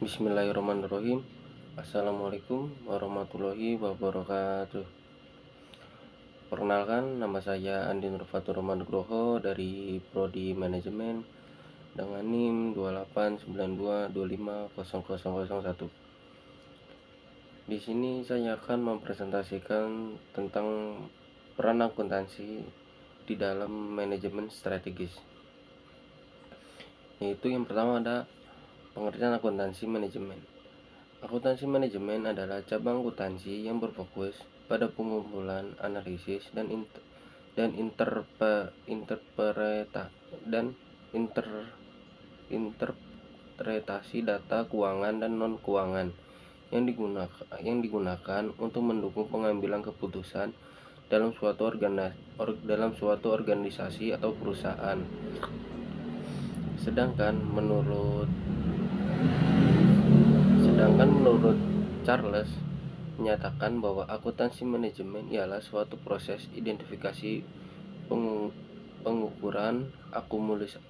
Bismillahirrahmanirrahim. Assalamualaikum warahmatullahi wabarakatuh. Perkenalkan, nama saya Andi Nurfatur Nugroho dari Prodi Manajemen dengan NIM 2892250001. Di sini saya akan mempresentasikan tentang peran akuntansi di dalam manajemen strategis. Yaitu yang pertama ada pengertian akuntansi manajemen. Akuntansi manajemen adalah cabang akuntansi yang berfokus pada pengumpulan, analisis, dan interpretasi data keuangan dan non keuangan yang digunakan untuk mendukung pengambilan keputusan dalam suatu organisasi atau perusahaan. Sedangkan menurut Charles menyatakan bahwa akuntansi manajemen ialah suatu proses identifikasi, pengukuran,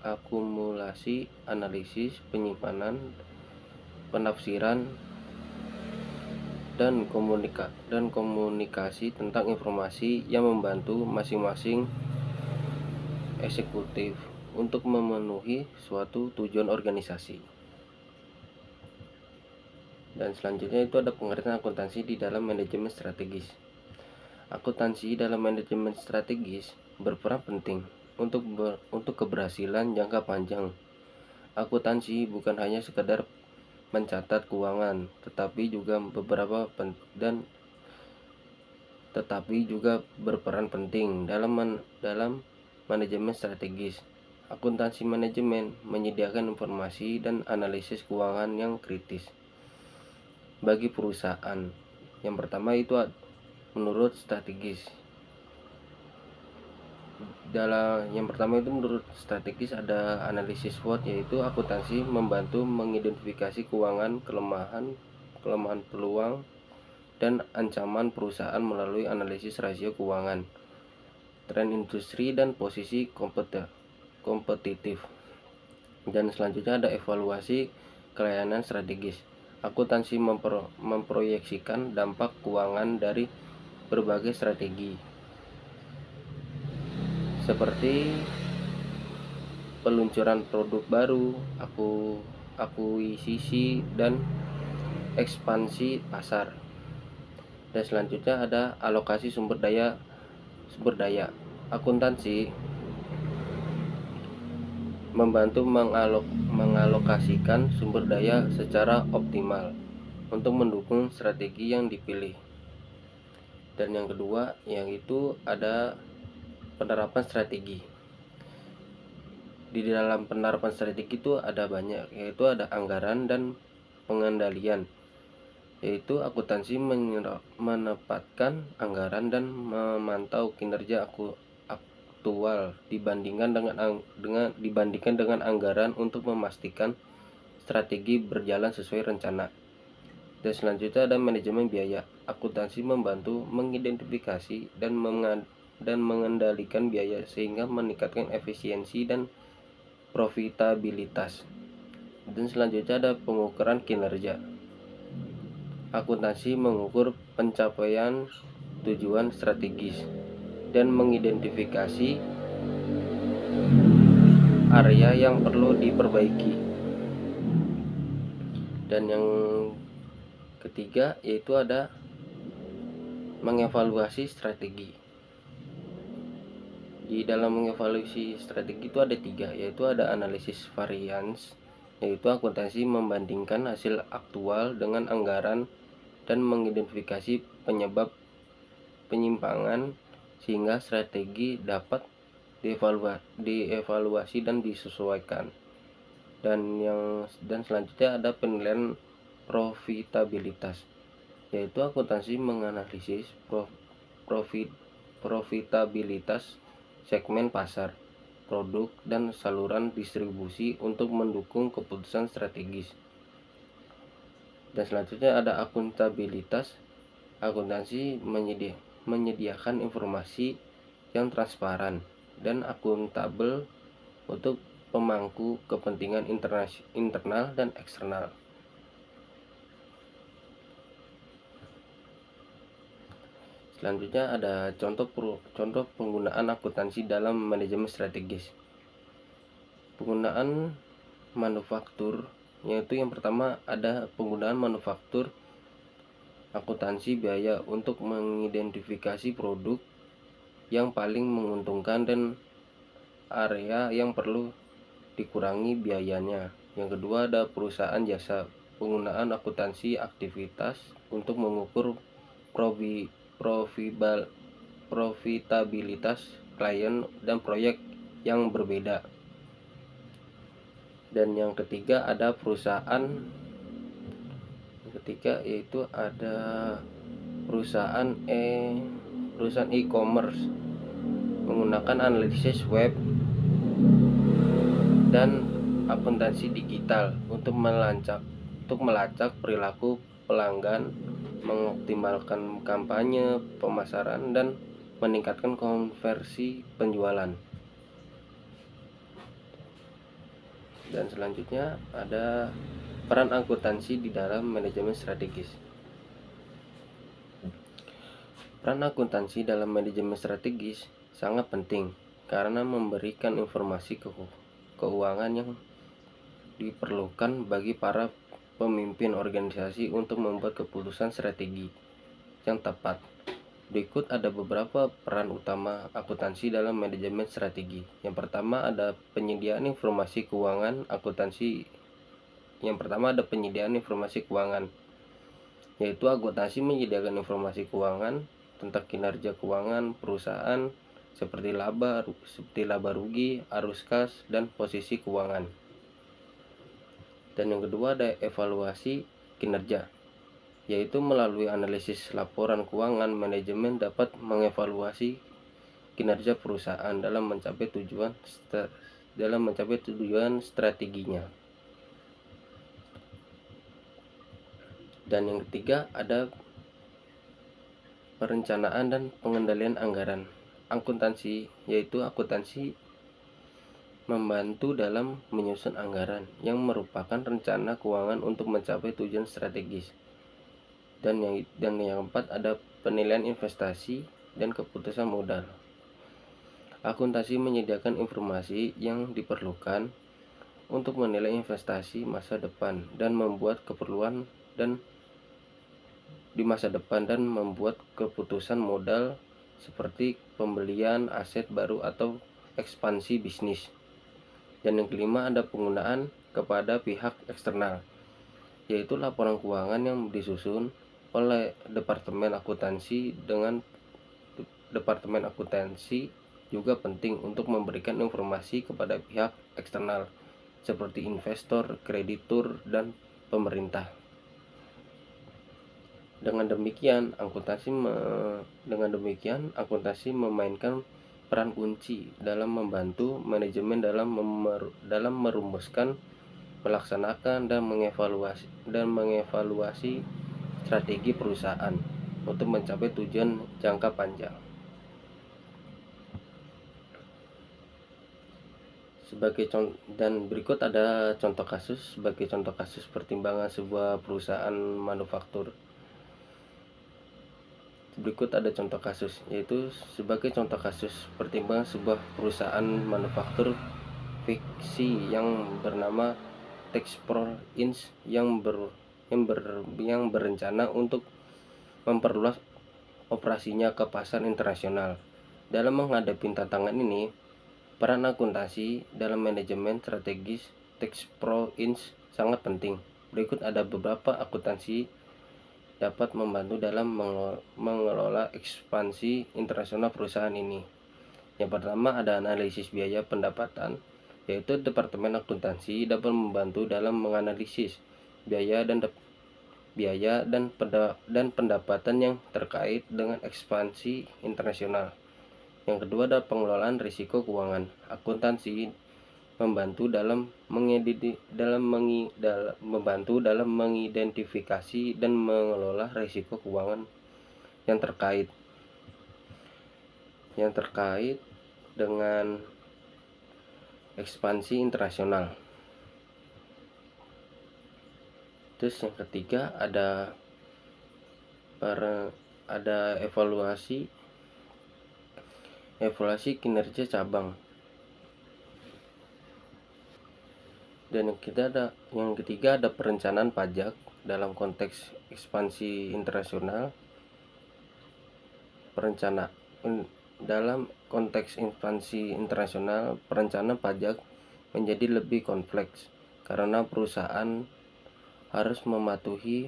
akumulasi, analisis, penyimpanan, penafsiran, dan komunikasi tentang informasi yang membantu masing-masing eksekutif untuk memenuhi suatu tujuan organisasi. Dan selanjutnya itu ada pengertian akuntansi di dalam manajemen strategis. Akuntansi dalam manajemen strategis berperan penting untuk keberhasilan jangka panjang. Akuntansi bukan hanya sekedar mencatat keuangan, tetapi juga berperan penting dalam manajemen strategis. Akuntansi manajemen menyediakan informasi dan analisis keuangan yang kritis bagi perusahaan. Yang pertama itu menurut strategis ada analisis SWOT, yaitu akuntansi membantu mengidentifikasi keuangan, kelemahan, peluang, dan ancaman perusahaan melalui analisis rasio keuangan, tren industri, dan posisi kompetitif. Dan selanjutnya ada evaluasi kelayanan strategis. Akuntansi memproyeksikan dampak keuangan dari berbagai strategi, seperti peluncuran produk baru, akuisisi, dan ekspansi pasar. Dan selanjutnya ada alokasi sumber daya. Akuntansi membantu mengalokasikan sumber daya secara optimal untuk mendukung strategi yang dipilih. Dan yang kedua yaitu ada penerapan strategi. Di dalam penerapan strategi itu ada banyak, yaitu ada anggaran dan pengendalian, yaitu akuntansi menempatkan anggaran dan memantau kinerja aktual dibandingkan dengan anggaran untuk memastikan strategi berjalan sesuai rencana. Dan selanjutnya ada manajemen biaya. Akuntansi membantu mengidentifikasi dan mengendalikan biaya sehingga meningkatkan efisiensi dan profitabilitas. Dan selanjutnya ada pengukuran kinerja. Akuntansi mengukur pencapaian tujuan strategis dan mengidentifikasi area yang perlu diperbaiki. Dan yang ketiga yaitu ada mengevaluasi strategi. Di dalam mengevaluasi strategi itu ada 3, yaitu ada analisis variance, yaitu akuntansi membandingkan hasil aktual dengan anggaran dan mengidentifikasi penyebab penyimpangan sehingga strategi dapat dievaluasi dan disesuaikan. Dan selanjutnya ada penilaian profitabilitas, yaitu akuntansi menganalisis profitabilitas segmen pasar, produk, dan saluran distribusi untuk mendukung keputusan strategis. Dan selanjutnya ada akuntabilitas. Akuntansi menyediakan informasi yang transparan dan akuntabel untuk pemangku kepentingan internal dan eksternal. Selanjutnya ada contoh penggunaan akuntansi dalam manajemen strategis. Penggunaan manufaktur, yaitu yang pertama ada penggunaan manufaktur akuntansi biaya untuk mengidentifikasi produk yang paling menguntungkan dan area yang perlu dikurangi biayanya. Yang kedua ada perusahaan jasa, penggunaan akuntansi aktivitas untuk mengukur profitabilitas klien dan proyek yang berbeda. Dan yang ketiga ada perusahaan yaitu ada perusahaan e-commerce menggunakan analisis web dan akuntansi digital untuk melacak perilaku pelanggan, mengoptimalkan kampanye pemasaran, dan meningkatkan konversi penjualan. Dan selanjutnya ada peran akuntansi di dalam manajemen strategis. Peran akuntansi dalam manajemen strategis sangat penting karena memberikan informasi keuangan yang diperlukan bagi para pemimpin organisasi untuk membuat keputusan strategi yang tepat. Berikut ada beberapa peran utama akuntansi dalam manajemen strategi. Yang pertama ada penyediaan informasi keuangan akuntansi. Yaitu akuntansi menyediakan informasi keuangan tentang kinerja keuangan perusahaan seperti laba rugi, arus kas, dan posisi keuangan. Dan yang kedua ada evaluasi kinerja, yaitu melalui analisis laporan keuangan, manajemen dapat mengevaluasi kinerja perusahaan dalam mencapai tujuan strateginya. Dan yang ketiga ada perencanaan dan pengendalian anggaran. Akuntansi, yaitu akuntansi membantu dalam menyusun anggaran yang merupakan rencana keuangan untuk mencapai tujuan strategis. Dan yang keempat ada penilaian investasi dan keputusan modal. Akuntansi menyediakan informasi yang diperlukan untuk menilai investasi masa depan dan membuat keputusan modal seperti pembelian aset baru atau ekspansi bisnis. Dan yang kelima ada penggunaan kepada pihak eksternal, yaitu laporan keuangan yang disusun oleh Departemen Akuntansi juga penting untuk memberikan informasi kepada pihak eksternal seperti investor, kreditur, dan pemerintah. Dengan demikian, akuntansi memainkan peran kunci dalam membantu manajemen dalam merumuskan, melaksanakan, dan mengevaluasi strategi perusahaan untuk mencapai tujuan jangka panjang. Dan berikut ada contoh kasus pertimbangan sebuah perusahaan manufaktur. Berikut ada contoh kasus, yaitu sebagai contoh kasus pertimbangan sebuah perusahaan manufaktur fiksi yang bernama Texpro Inc. yang berencana untuk memperluas operasinya ke pasar internasional. Dalam menghadapi tantangan ini, peran akuntansi dalam manajemen strategis Texpro Inc. sangat penting. Berikut ada beberapa akuntansi dapat membantu dalam mengelola ekspansi internasional perusahaan ini. Yang pertama ada analisis biaya pendapatan, yaitu Departemen Akuntansi dapat membantu dalam menganalisis biaya dan pendapatan yang terkait dengan ekspansi internasional. Yang kedua ada pengelolaan risiko keuangan. Akuntansi membantu dalam mengidentifikasi dan mengelola risiko keuangan yang terkait dengan ekspansi internasional. Terus yang ketiga ada ada evaluasi kinerja cabang. Dan yang ketiga ada perencanaan pajak dalam konteks ekspansi internasional. Dalam konteks ekspansi internasional, perencanaan pajak menjadi lebih kompleks karena perusahaan harus mematuhi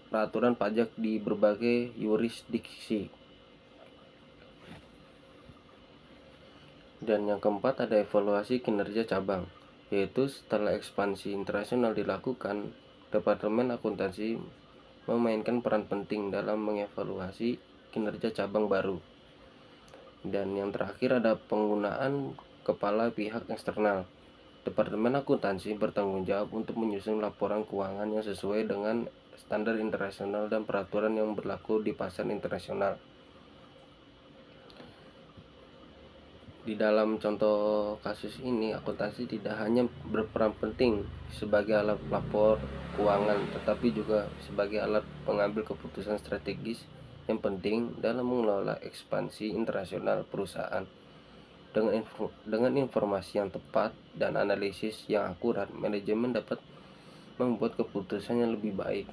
peraturan pajak di berbagai yurisdiksi. Dan yang keempat ada evaluasi kinerja cabang, yaitu setelah ekspansi internasional dilakukan, Departemen Akuntansi memainkan peran penting dalam mengevaluasi kinerja cabang baru. Dan yang terakhir ada penggunaan kepala pihak eksternal. Departemen Akuntansi bertanggung jawab untuk menyusun laporan keuangan yang sesuai dengan standar internasional dan peraturan yang berlaku di pasar internasional. Di dalam contoh kasus ini, akuntansi tidak hanya berperan penting sebagai alat pelapor keuangan, tetapi juga sebagai alat pengambil keputusan strategis yang penting dalam mengelola ekspansi internasional perusahaan. Dengan informasi yang tepat dan analisis yang akurat, manajemen dapat membuat keputusan yang lebih baik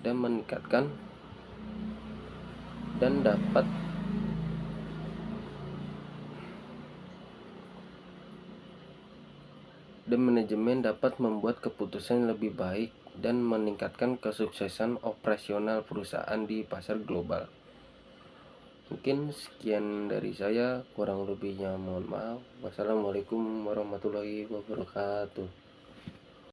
dan manajemen dapat membuat keputusan yang lebih baik dan meningkatkan kesuksesan operasional perusahaan di pasar global. Mungkin sekian dari saya, kurang lebihnya mohon maaf. Wassalamualaikum warahmatullahi wabarakatuh.